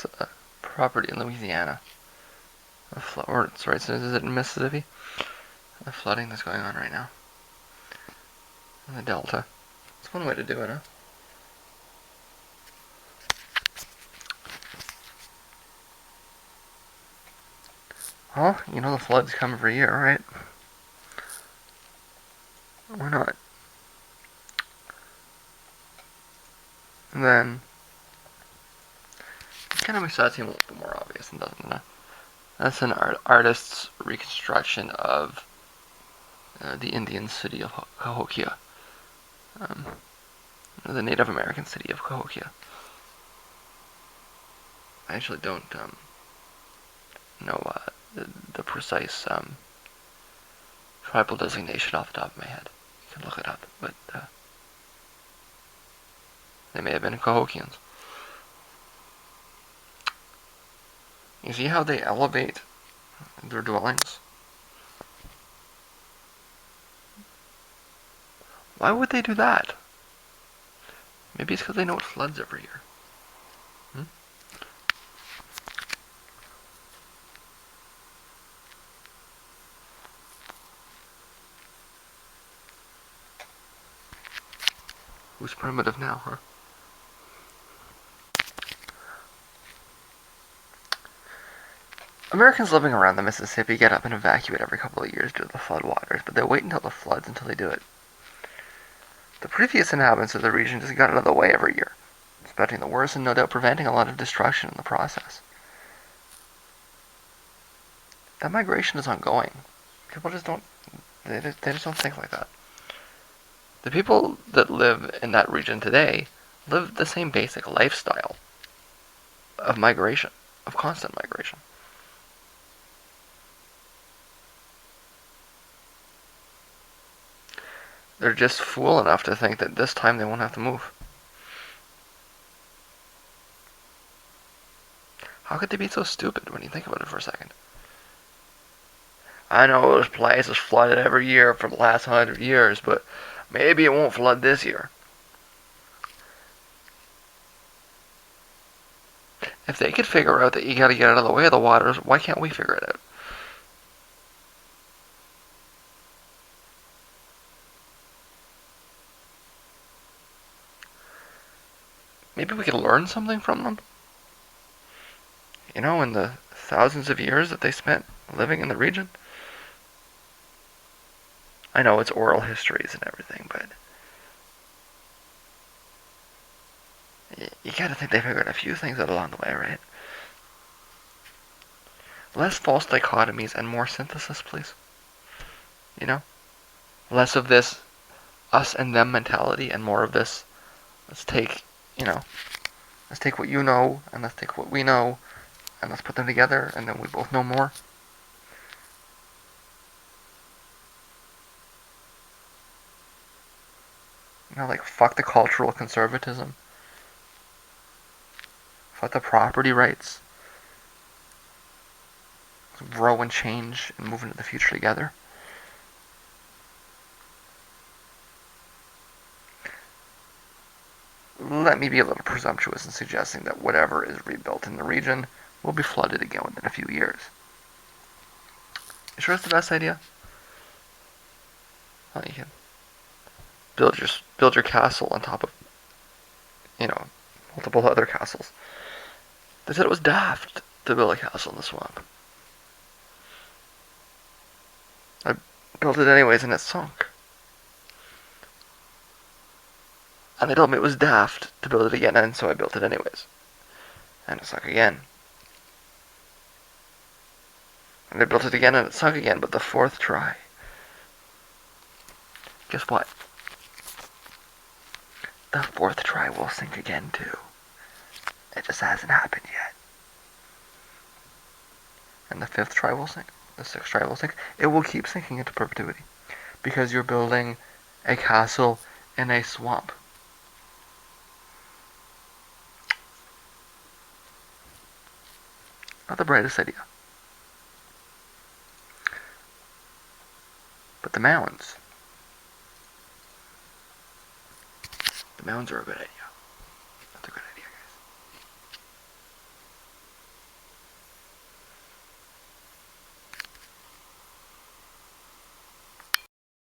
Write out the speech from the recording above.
It's a property in Louisiana. Is it in Mississippi? The flooding that's going on right now in the Delta. It's one way to do it, huh? Well, you know the floods come every year, right? Why not? And then it kind of makes that seem a little bit more obvious, doesn't it? That's an artist's reconstruction of the Indian city of Cahokia, the Native American city of Cahokia. I actually don't know the precise tribal designation off the top of my head. You can look it up, but they may have been Cahokians. You see how they elevate their dwellings? Why would they do that? Maybe it's because they know it floods every year. Who's primitive now, huh? Americans living around the Mississippi get up and evacuate every couple of years due to the floodwaters, but they wait until the floods until they do it. The previous inhabitants of the region just got out of the way every year, expecting the worst and no doubt preventing a lot of destruction in the process. That migration is ongoing. People just don't, they just don't think like that. The people that live in that region today live the same basic lifestyle of migration, of constant migration. They're just fool enough to think that this time they won't have to move. How could they be so stupid when you think about it for a second? I know this place is flooded every year for the last 100 years, but maybe it won't flood this year. If they could figure out that you gotta get out of the way of the waters, why can't we figure it out? Maybe we could learn something from them? You know, in the thousands of years that they spent living in the region? I know it's oral histories and everything, but you gotta think they figured a few things out along the way, right? Less false dichotomies and more synthesis, please. You know? Less of this us and them mentality and more of this, let's take, let's take what you know and let's take what we know and let's put them together and then we both know more. Like fuck the cultural conservatism. Fuck the property rights. Let's grow and change and move into the future together. Let me be a little presumptuous in suggesting that whatever is rebuilt in the region will be flooded again within a few years. You sure it's the best idea? Well, you can build your castle on top of, multiple other castles. They said it was daft to build a castle in the swamp. I built it anyways and it sunk. And they told me it was daft to build it again, and so I built it anyways. And it sunk again. And I built it again and it sunk again, but the fourth try. Guess what? The fourth try will sink again too. It just hasn't happened yet. And the fifth try will sink. The sixth try will sink. It will keep sinking into perpetuity. Because you're building a castle in a swamp. Not the brightest idea. But the mounds. The mounds are a good idea.